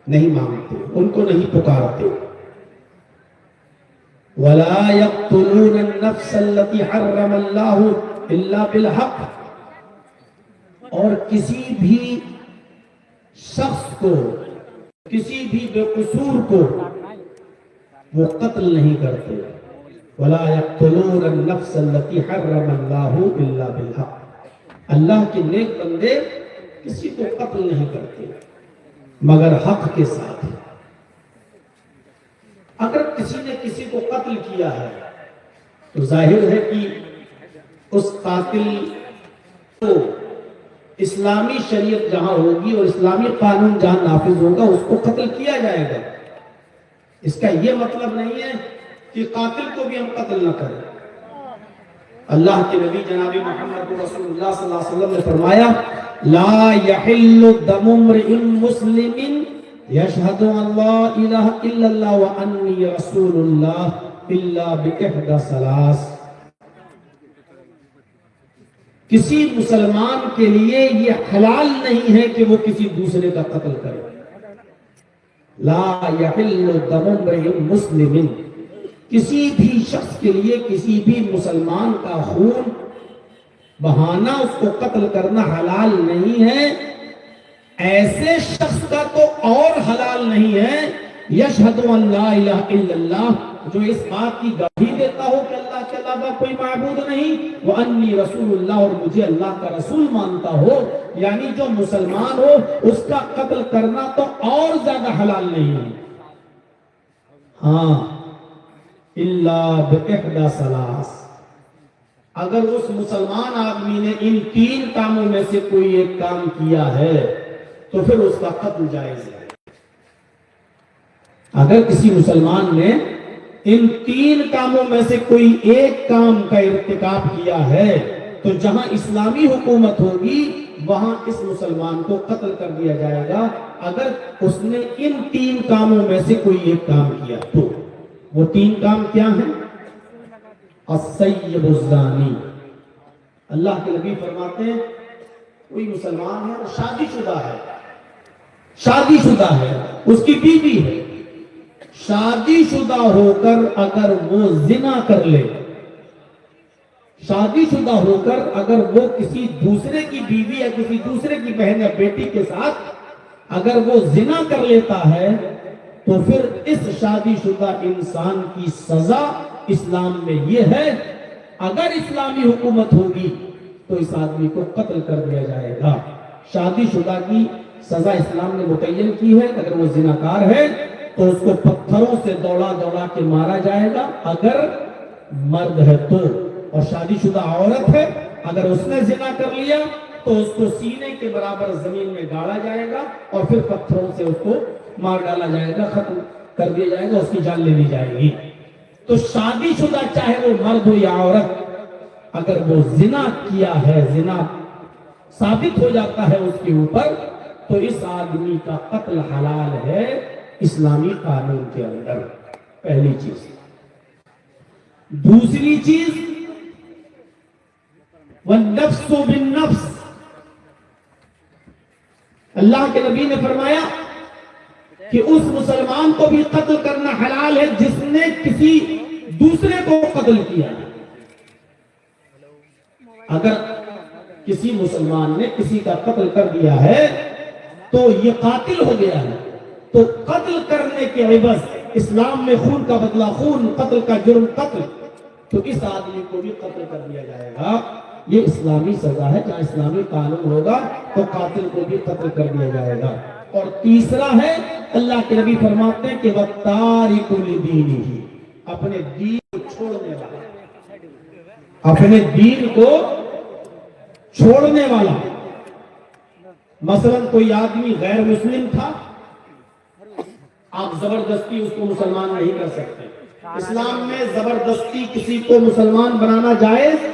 نہیں مانگتے، ان کو نہیں پکارتے۔ وَلَا يَقْتُلُونَ النَّفْسَ الَّتِي حَرَّمَ اللَّهُ إِلَّا بِالْحَقِّ، اور کسی بھی شخص کو، کسی بھی بے قصور کو وہ قتل نہیں کرتے۔ وَلَا يَقْتُلُونَ النَّفْسَ الَّتِي حَرَّمَ اللَّهُ إِلَّا بِالْحَقِّ، اللہ کے نیک بندے کسی کو قتل نہیں کرتے مگر حق کے ساتھ۔ اگر کسی نے کسی کو قتل کیا ہے تو ظاہر ہے کہ اس قاتل کو اسلامی شریعت جہاں ہوگی اور اسلامی قانون جہاں نافذ ہوگا اس کو قتل کیا جائے گا۔ اس کا یہ مطلب نہیں ہے کہ قاتل کو بھی ہم قتل نہ کریں۔ اللہ کے نبی جناب محمد رسول اللہ صلی اللہ علیہ وسلم نے فرمایا لا يحل دم امرئ مسلم يشهد ان لا الہ الا اللہ وانی رسول اللہ الا باحدى ثلاث، کسی مسلمان کے لیے یہ حلال نہیں ہے کہ وہ کسی دوسرے کا قتل کرے۔ لا يحل دم امرئ مسلم، کسی بھی شخص کے لیے کسی بھی مسلمان کا خون بہانا، اس کو قتل کرنا حلال نہیں ہے۔ ایسے شخص کا تو اور حلال نہیں ہے یشہد ان لا الہ الا اللہ، جو اس بات کی گواہی دیتا ہو کہ اللہ کے علاوہ کوئی معبود نہیں، وانی رسول اللہ، اور مجھے اللہ کا رسول مانتا ہو، یعنی جو مسلمان ہو اس کا قتل کرنا تو اور زیادہ حلال نہیں ہے۔ ہاں الا باحدى ثلاث، اگر اس مسلمان آدمی نے ان تین کاموں میں سے کوئی ایک کام کیا ہے تو پھر اس کا قتل جائز ہے۔ اگر کسی مسلمان نے ان تین کاموں میں سے کوئی ایک کام کا ارتکاب کیا ہے تو جہاں اسلامی حکومت ہوگی وہاں اس مسلمان کو قتل کر دیا جائے گا اگر اس نے ان تین کاموں میں سے کوئی ایک کام کیا تو۔ وہ تین کام کیا ہیں؟ السیب الزانی، اللہ کے نبی فرماتے ہیں کوئی مسلمان ہے اور شادی شدہ ہے، شادی شدہ ہے، اس کی بیوی ہے، شادی شدہ ہو کر اگر وہ زنا کر لے، شادی شدہ ہو کر اگر وہ کسی دوسرے کی بیوی یا کسی دوسرے کی بہن یا بیٹی کے ساتھ اگر وہ زنا کر لیتا ہے تو پھر اس شادی شدہ انسان کی سزا اسلام میں یہ ہے، اگر اسلامی حکومت ہوگی تو اس آدمی کو قتل کر دیا جائے گا۔ شادی شدہ کی سزا اسلام نے متعین کی ہے، اگر وہ زناکار ہے تو اس کو پتھروں سے دوڑا دوڑا کے مارا جائے گا اگر مرد ہے تو، اور شادی شدہ عورت ہے اگر اس نے زنا کر لیا تو اس کو سینے کے برابر زمین میں گاڑا جائے گا اور پھر پتھروں سے اس کو مار ڈالا جائے گا، ختم کر دیا جائے گا، اس کی جان لے لی جائے گی۔ تو شادی شدہ چاہے وہ مرد ہو یا عورت، اگر وہ زنا کیا ہے، زنا ثابت ہو جاتا ہے اس کے اوپر، تو اس آدمی کا قتل حلال ہے اسلامی قانون کے اندر، پہلی چیز۔ دوسری چیز والنفس بالنفس، اللہ کے نبی نے فرمایا کہ اس مسلمان کو بھی قتل کرنا حلال ہے جس نے کسی دوسرے کو قتل کیا۔ اگر کسی مسلمان نے کسی کا قتل کر دیا ہے تو یہ قاتل ہو گیا ہے، تو قتل کرنے کے عوض اسلام میں خون کا بدلہ خون، قتل کا جرم قتل، تو اس آدمی کو بھی قتل کر دیا جائے گا۔ یہ اسلامی سزا ہے، جہاں اسلامی قانون ہوگا تو قاتل کو بھی قتل کر دیا جائے گا۔ اور تیسرا ہے اللہ کے نبی فرماتے ہیں کہ وَالتَّارِكُ لِدِينِهِ، اپنے دین کو چھوڑنے والا، اپنے دین کو چھوڑنے والا۔ مثلا کوئی آدمی غیر مسلم تھا، آپ زبردستی اس کو مسلمان نہیں کر سکتے۔ اسلام میں زبردستی کسی کو مسلمان بنانا جائز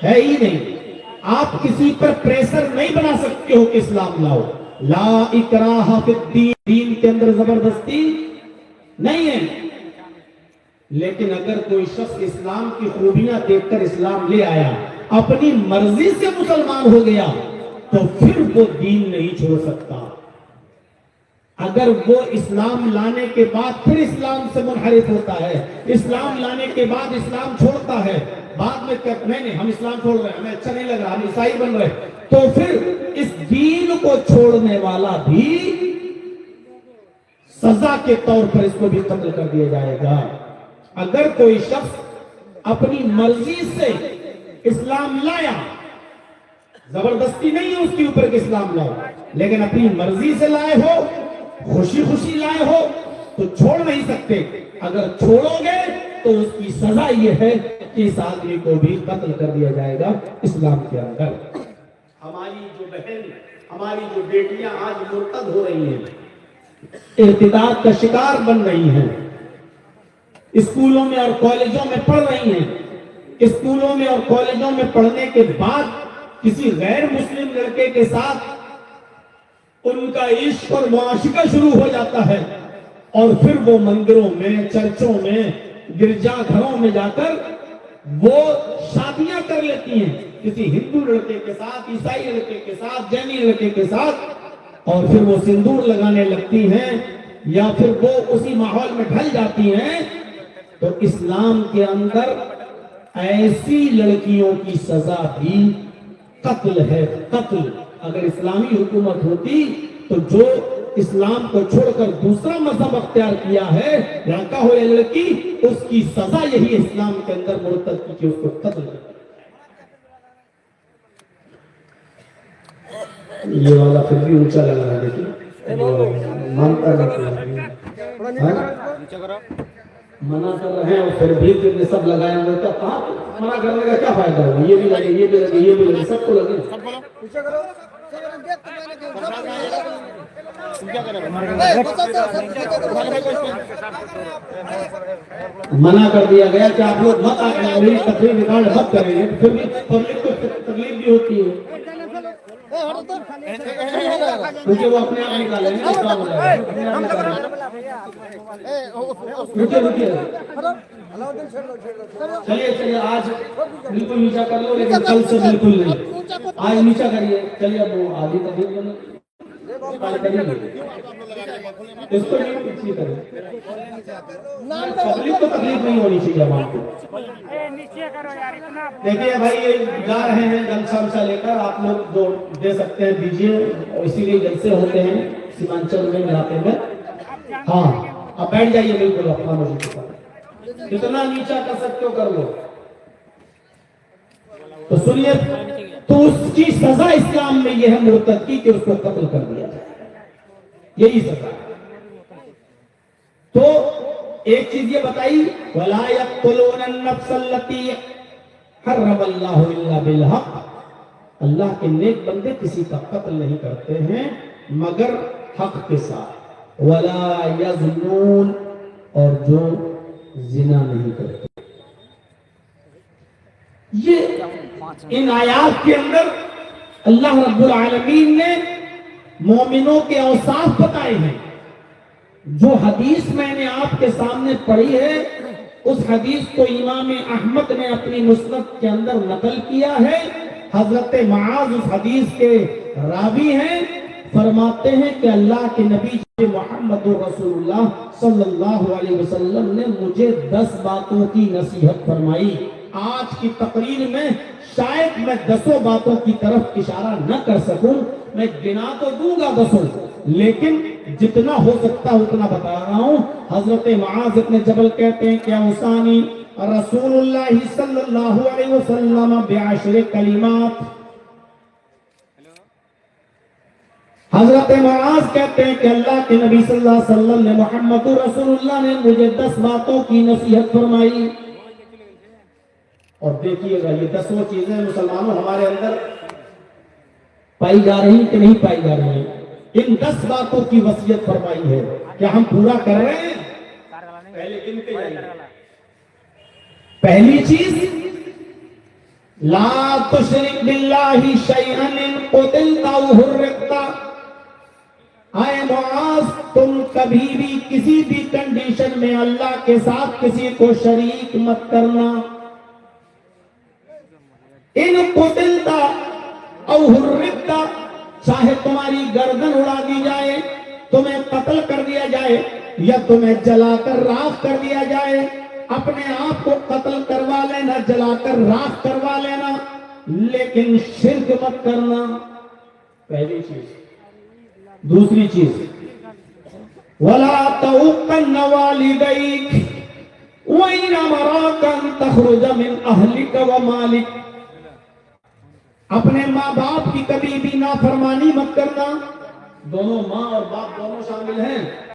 ہے ہی نہیں۔ آپ کسی پر پریشر نہیں بنا سکتے ہو کہ اسلام لاؤ، لا اکراہ فی الدین، دین کے اندر زبردستی نہیں ہے۔ لیکن اگر کوئی شخص اسلام کی خوبیاں دیکھ کر اسلام لے آیا، اپنی مرضی سے مسلمان ہو گیا، تو پھر وہ دین نہیں چھوڑ سکتا۔ اگر وہ اسلام لانے کے بعد پھر اسلام سے منحرف ہوتا ہے، اسلام لانے کے بعد اسلام چھوڑتا ہے، بعد میں کہتے نہیں ہم اسلام چھوڑ رہے ہیں، ہمیں اچھا نہیں لگ رہا، ہم عیسائی بن رہے ہیں، تو پھر اس دین کو چھوڑنے والا بھی سزا کے طور پر اس کو بھی قتل کر دیا جائے گا۔ اگر کوئی شخص اپنی مرضی سے اسلام لایا، زبردستی نہیں ہے اس کے اوپر کہ اسلام لاؤ، لیکن اپنی مرضی سے لائے ہو، خوشی خوشی لائے ہو تو چھوڑ نہیں سکتے۔ اگر چھوڑو گے تو اس کی سزا یہ ہے کہ اس آدمی کو بھی قتل کر دیا جائے گا اسلام کے اندر۔ ہماری جو بہن، ہماری جو بیٹیاں آج مرتد ہو رہی ہیں، ارتداد کا شکار بن رہی ہیں، اسکولوں میں اور کالجوں میں پڑھ رہی ہیں، اسکولوں میں اور کالجوں میں پڑھنے کے بعد کسی غیر مسلم لڑکے کے ساتھ ان کا عشق اور معاشقہ شروع ہو جاتا ہے، اور پھر وہ مندروں میں، چرچوں میں، گرجا گھروں میں جا کر وہ شادیاں کر لیتی ہیں کسی ہندو لڑکے کے ساتھ، عیسائی لڑکے کے ساتھ، جینی لڑکے کے ساتھ، اور پھر وہ سندور لگانے لگتی ہیں یا پھر وہ اسی ماحول میں ڈھل جاتی ہیں۔ تو اسلام کے اندر ایسی لڑکیوں کی سزا بھی قتل ہے، قتل۔ اگر اسلامی حکومت ہوتی تو جو اسلام کو چھوڑ کر دوسرا مذہب اختیار کیا ہے، لڑکا ہو یا لڑکی، اس کی سزا یہی اسلام کے اندر مرتد کی کہ اس کو قتل کر۔ یہ والا پھر بھی اونچا لگ رہا ہے، دیکھیں مانتا نہیں، منع کر رہے ہیں اور پھر بھی سب لگائے ہوئے تو کہاں منع کرنے کا کیا فائدہ ہوگا؟ یہ بھی لگے، یہ بھی لگے، یہ بھی لگے، سب کو لگے۔ منع کر دیا گیا کہ آپ لوگ مت آئیں، میری تقریر ریکارڈ مت کریں گے، پھر بھی پبلک کو تکلیف بھی ہوتی ہے کیونکہ وہ اپنے آپ نکالیں گے، چلیے آج بالکل نیچا کر لو، لیکن کل سے بالکل نہیں، آج نیچا کریے۔ چلیے اب وہ آدھی تقریر بنے اس کو نہیں پیچھے کریں، پبلک کو تکلیف نہیں ہونی چاہیے عوام کو۔ دیکھیے بھائی جا رہے ہیں جلسہ لے کر، آپ لوگ جو دے سکتے ہیں دیجیے، اور اسی لیے جلسے ہوتے ہیں سیمانچل میں، علاقے میں۔ ہاں اب بیٹھ جائیے بالکل اپنا موجود، جتنا نیچا کر سکتے ہو کر لو۔ تو سنیے، تو اس کی سزا اسلام میں یہ ہے مرتد کی کہ اس کو قتل کر دیا جائے، یہی سزا۔ تو ایک چیز یہ بتائی، وَلَا يَقْتُلُونَ النَّفْسَ الَّتِي حَرَّمَ اللَّهُ إِلَّا بِالْحَقِّ، اللہ کے نیک بندے کسی کا قتل نہیں کرتے ہیں مگر حق کے ساتھ۔ وَلَا يَزْنُونَ، اور جو زنا نہیں کرتے۔ یہ ان آیات کے اندر اللہ رب العالمین نے مومنوں کے اوصاف بتائے ہیں۔ جو حدیث میں نے آپ کے سامنے پڑھی ہے، اس حدیث کو امام احمد نے اپنی مسند کے اندر نقل کیا ہے۔ حضرت معاذ اس حدیث کے راوی ہیں، فرماتے ہیں کہ اللہ کے نبی محمد رسول اللہ صلی اللہ علیہ وسلم نے مجھے 10 باتوں کی نصیحت فرمائی۔ آج کی تقریر میں شاید میں 10 باتوں کی طرف اشارہ نہ کر سکوں، میں گنا تو دوں گا 10، لیکن جتنا ہو سکتا اتنا بتا رہا ہوں۔ حضرت معاذ ابن جبل کہتے ہیں کہ اوصانی رسول اللہ صلی اللہ علیہ وسلم بعشر کلمات۔ حضرت معاذ کہتے ہیں کہ اللہ کے نبی صلی اللہ علیہ وسلم نے، محمد رسول اللہ نے مجھے 10 باتوں کی نصیحت فرمائی۔ اور دیکھیے گا یہ 10 چیزیں مسلمانوں ہمارے اندر پائی جا رہی ہیں کہ نہیں پائی جا رہی ہیں؟ ان 10 باتوں کی وصیت فرمائی ہے، کیا ہم پورا کر رہے ہیں؟ پہلے گنتے جائیں۔ پہلی چیز، لا تشرک باللہ شیئا ان قتلت او حرقت۔ اے معاذ، تم کبھی بھی کسی بھی کنڈیشن میں اللہ کے ساتھ کسی کو شریک مت کرنا۔ ان قتلت او حرقت، چاہے تمہاری گردن اڑا دی جائے، تمہیں قتل کر دیا جائے یا تمہیں جلا کر راکھ کر دیا جائے، اپنے آپ کو قتل کروا لینا، جلا کر راکھ کروا لینا، لیکن شرک مت کرنا، پہلی چیز۔ دوسری چیز، وَلَا تَعُقَّنَّ وَالِدَيْكَ وَإِنْ أَمَرَاكَ أَن تَخْرُجَ مِنْ أَهْلِكَ وَمَالِكَ، اپنے ماں باپ کی کبھی بھی نافرمانی مت کرنا، دونوں ماں اور باپ دونوں شامل ہیں۔